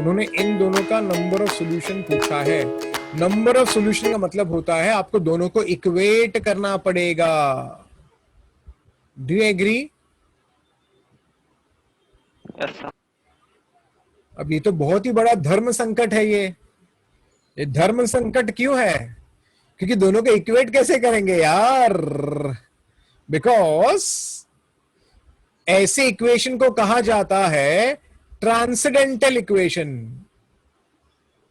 उन्होंने इन दोनों का नंबर ऑफ सॉल्यूशन पूछा है। नंबर ऑफ सॉल्यूशन का मतलब होता है आपको दोनों को इक्वेट करना पड़ेगा। Do you agree? Yes sir. अब ये तो बहुत ही बड़ा धर्म संकट है। ये धर्म संकट क्यों है? क्योंकि दोनों को इक्वेट कैसे करेंगे यार? बिकॉज ऐसे इक्वेशन को कहा जाता है transcendental equation.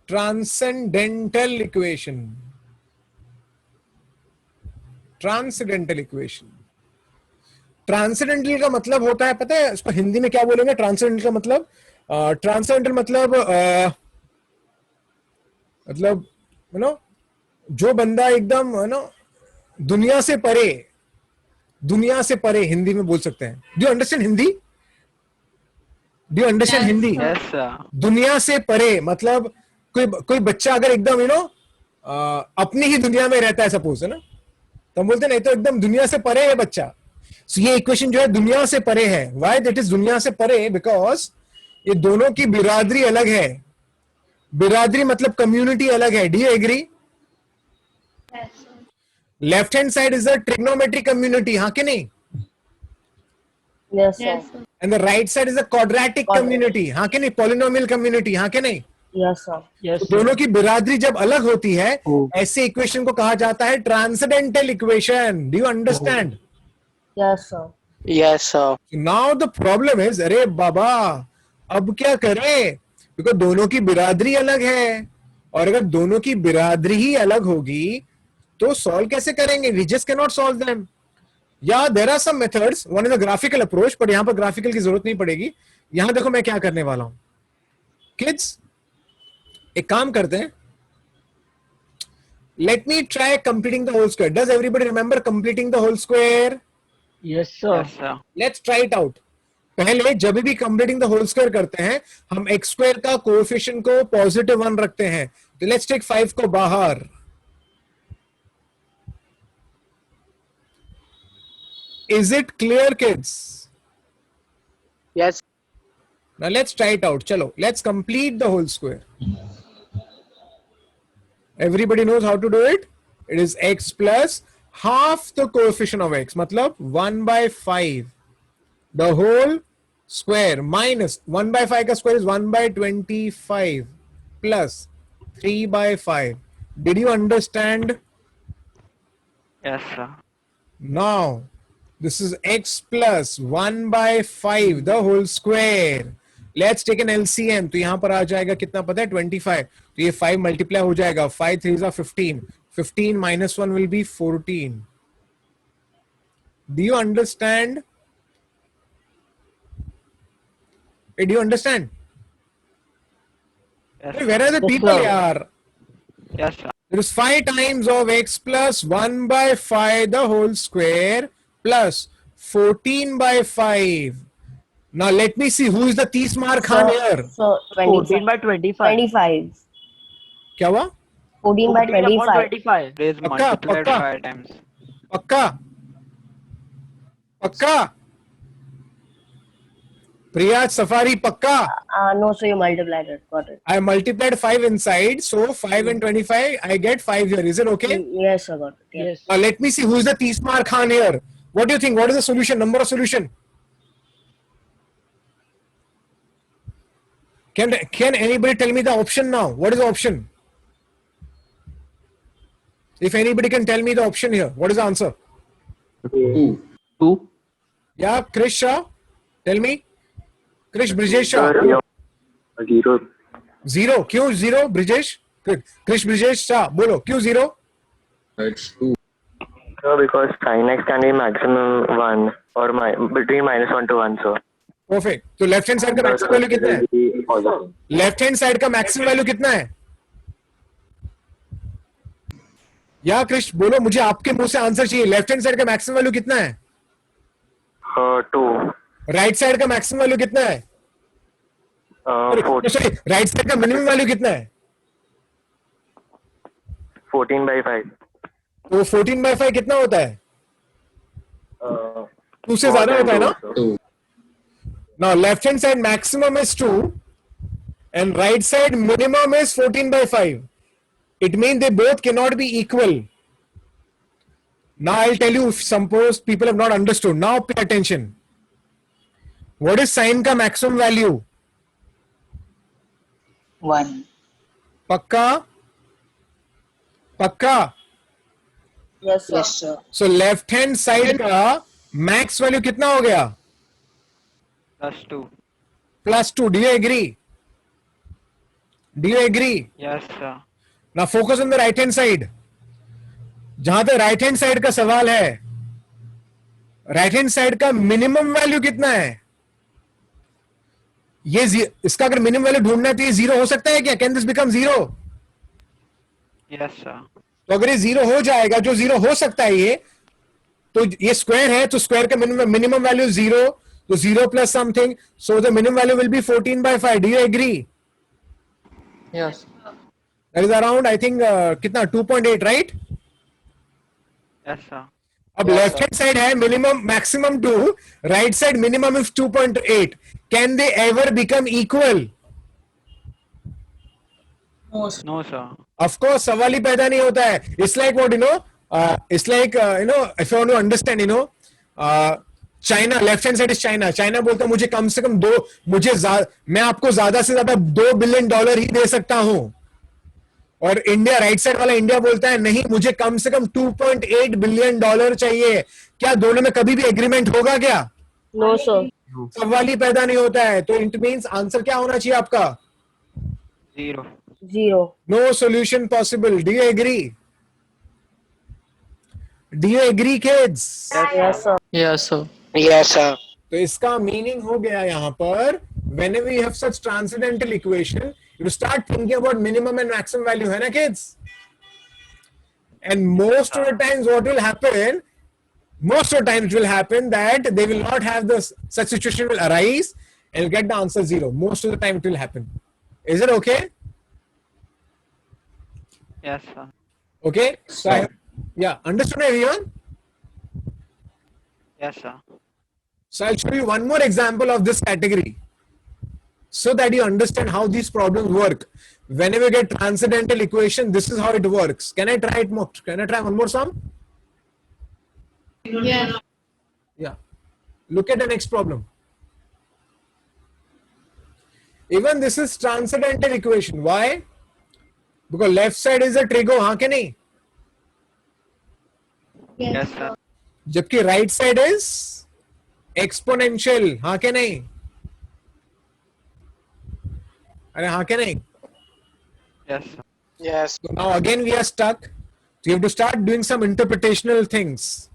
Transcendental equation. Transcendental equation. Transcendental का मतलब होता है, पता है इसको हिंदी में क्या बोलेंगे? ट्रांसेंडेंटल का मतलब, ट्रांसेंडेंटल मतलब यू नो जो बंदा एकदम यू नो दुनिया से परे, दुनिया से परे हिंदी में बोल सकते हैं। Do you understand Hindi? Do you understand Hindi? Yes sir. दुनिया से परे मतलब कोई बच्चा अगर एकदम अपनी ही दुनिया में रहता है सपोज, है ना, तो हम बोलते नहीं तो एकदम दुनिया से परे है बच्चा। So, ये इक्वेशन जो है दुनिया से परे है। व्हाई दैट इज दुनिया से परे? बिकॉज ये दोनों की बिरादरी अलग है। बिरादरी मतलब कम्युनिटी अलग है। Do you agree? Left hand side is a trigonometric community, हाँ कि नहीं? Yes, sir. And the right side is a quadratic community, हाँ कि नहीं? पॉलिनोमियल कम्युनिटी, हाँ कि नहीं? Yes, sir. तो दोनों की बिरादरी जब अलग होती है, ऐसे इक्वेशन को कहा जाता है transcendental equation. Do you understand? Yes, sir. Yes, sir. Now the problem is, अरे बाबा अब क्या करें? क्योंकि दोनों की बिरादरी अलग है, और अगर दोनों की बिरादरी ही अलग होगी तो सॉल्व कैसे करेंगे? We just can not solve them. या there are some methods, one is a graphical approach, पर यहां पर ग्राफिकल की जरूरत नहीं पड़ेगी। यहां देखो मैं क्या करने वाला हूं। किड्स एक काम करते हैं, let me try completing the whole square. Does everybody remember completing the whole square? Yes, sir. Yes sir. Let's try it out. पहले जब भी कंप्लीटिंग द होल स्क्वायर करते हैं, हम एक्स स्क्वायर का कोएफिशिएंट को +1 रखते हैं। तो लेट्स टेक 5 को बाहर। Is it clear kids? Yes. Now let's try it out. चलो, let's complete the whole square. Everybody knows how to do it. It is x plus half the coefficient of x, मतलब 1/5 the whole square minus 1/5 का square is 1/25 plus 3/5. Did you understand? Yes sir. Now this is x plus 1/5 the whole square. Let's take an LCM. तो यहां पर आ जाएगा कितना पता है? 25। तो ये 5 मल्टीप्लाई हो जाएगा। 5 3 is 15. 15 minus 1 will be 14. Do you understand? Do you understand? Yes Where are the people yaar? Yes sir. There is 5 times of x plus 1/5 the whole square plus 14/5. Now let me see who is the 30 mark Khan here. So 14 by 25. 25. क्या हुआ? 14 by 14 upon 25. 25. Please पक्का, multiplied पक्का। 5 times। पक्का? पक्का? प्रिया safari पक्का? No, so you multiplied it. Got it. I multiplied 5 inside, so 5 and 25, I get 5 here. Is it okay? Yes, sir. Got it. Yes. Yes. Now let me see who is the 30 mark Khan here. What do you think? What is the solution? Number of solution? Can anybody tell me the option now? What is the option? If anybody can tell me the option here, what is the answer? 2. Yeah, Krish Shah, tell me. Krish Brijesh Shah. 0. 0. क्यों 0? Brijesh? Krish Brijesh Shah, बोलो क्यों 0? It's 2. No, because sin x can be maximum 1 or between -1 to 1. So Perfect. तो left hand side का maximum value कितना है? Left hand side का maximum value कितना है? या कृष्ण बोलो, मुझे आपके मुंह से आंसर चाहिए। लेफ्ट हैंड साइड का मैक्सिमम वैल्यू कितना है? 2. राइट साइड का मैक्सिमम वैल्यू कितना है? 4. सॉरी, राइट साइड का मिनिमम वैल्यू कितना है? 14/5. तो 14/5 कितना होता है? 2 से ज्यादा होता है ना? Now left hand side maximum is 2 and right side minimum is 14 by 5. It means they both cannot be equal. Now I'll tell you, if suppose people have not understood. Now pay attention. What is sine ka maximum value? 1. Pakka? Pakka? Yes, sir. Yes, sir. So left hand side का max value कितना हो गया? +2. +2. Do you agree? Do you agree? Yes, sir. Now focus on the right hand side. जहां तक right hand side का सवाल है, right hand side का मिनिमम वैल्यू कितना है? ये इसका अगर मिनिमम वैल्यू ढूंढना है तो ये 0 हो सकता है क्या? Can this become 0? Yes, sir. तो अगर ये 0 हो जाएगा, जो 0 हो सकता है ये, तो ये स्क्वायर है, तो स्क्वायर का मिनिमम वैल्यू 0, तो 0 plus something, so the minimum value will be 14 by 5. Do you agree? Yes. That is around I think कितना 2.8, राइट? Yes, sir. अब लेफ्ट हैंड साइड है minimum maximum 2, right side minimum is 2.8. Can they ever become equal? No, sir. Of course, सवाल ही पैदा नहीं होता है. It's like what, you know, it's like, you know, if you want to understand, you know, China, left hand side is China. China बोलता है मुझे कम से कम मैं आपको ज्यादा से ज्यादा $2 billion ही दे सकता हूं. और इंडिया, राइट साइड वाला इंडिया बोलता है नहीं, मुझे कम से कम $2.8 billion चाहिए. क्या दोनों में कभी भी एग्रीमेंट होगा क्या? No, sir. सवाल ही पैदा नहीं होता है. तो इट मीन्स आंसर क्या होना चाहिए आपका? 0. 0. No solution possible. Do you agree? Do you agree, kids? Yes, sir. Yes, sir. Yes, sir. तो इसका मीनिंग हो गया यहां पर, whenever you have such transcendental equation, you start thinking about minimum and maximum value, है ना kids? And most of the times what will happen, most of the times it will happen that they will not have this, such situation will arise and you'll get the answer 0. Most of the time it will happen. Is it okay? Yes, sir. Okay? So yeah, understood everyone? Yes, sir. So I'll show you one more example of this category so that you understand how these problems work. Whenever you get transcendental equation, this is how it works. Can I try it more? Can I try one more sum? Yes. Yeah. Look at the next problem. Even this is transcendental equation. Why? Because left side is a trigo, हाँ के नहीं? Yes, sir. जबकि right side is exponential, हाँ के नहीं? अरे हाँ के नहीं? Yes, sir. Yes. So now again we are stuck. So you have to start doing some interpretational things.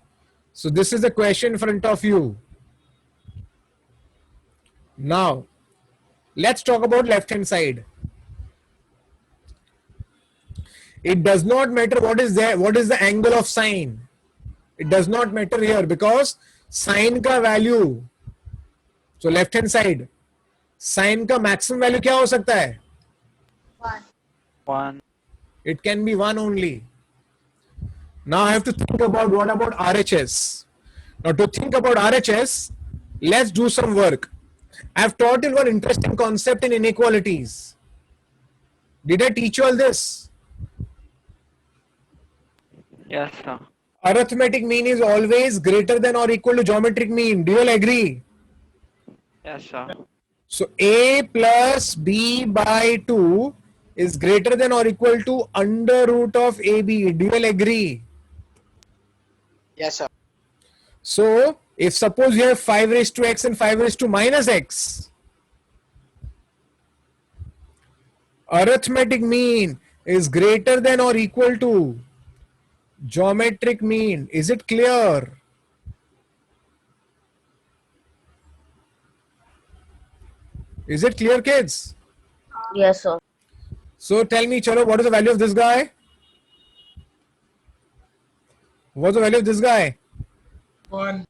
So this is the question in front of you. Now, let's talk about left hand side. It does not matter what is there, what is the angle of sine. It does not matter here because sine का value, so left hand side, sine का maximum value क्या हो सकता है? 1. It can be 1 only. Now I have to think about what about RHS. Now to think about RHS, let's do some work. I have taught you one interesting concept in inequalities. Did I teach you all this? Yes, sir. Arithmetic mean is always greater than or equal to geometric mean. Do you all agree? Yes, sir. So A plus B by 2 is greater than or equal to under root of AB. Do you all agree? Yes, sir. So if suppose you have 5 raised to x and 5 raised to minus x, arithmetic mean is greater than or equal to geometric mean. Is it clear? Is it clear, kids? Yes, sir. So tell me, chalo, what is the value of this guy? What's the value of this guy? 1.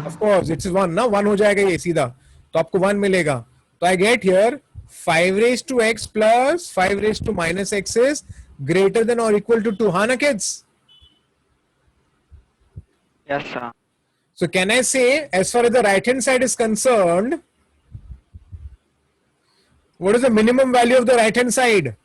Of course, it's 1 ना, 1 हो जाएगा ये सीधा, तो आपको 1 मिलेगा. तो I get here 5 raised to x plus 5 raised to minus x is greater than or equal to 2. हाँ ना kids? Yes, sir. So can I say, as far as the right hand side is concerned, What is the minimum value of the right hand side?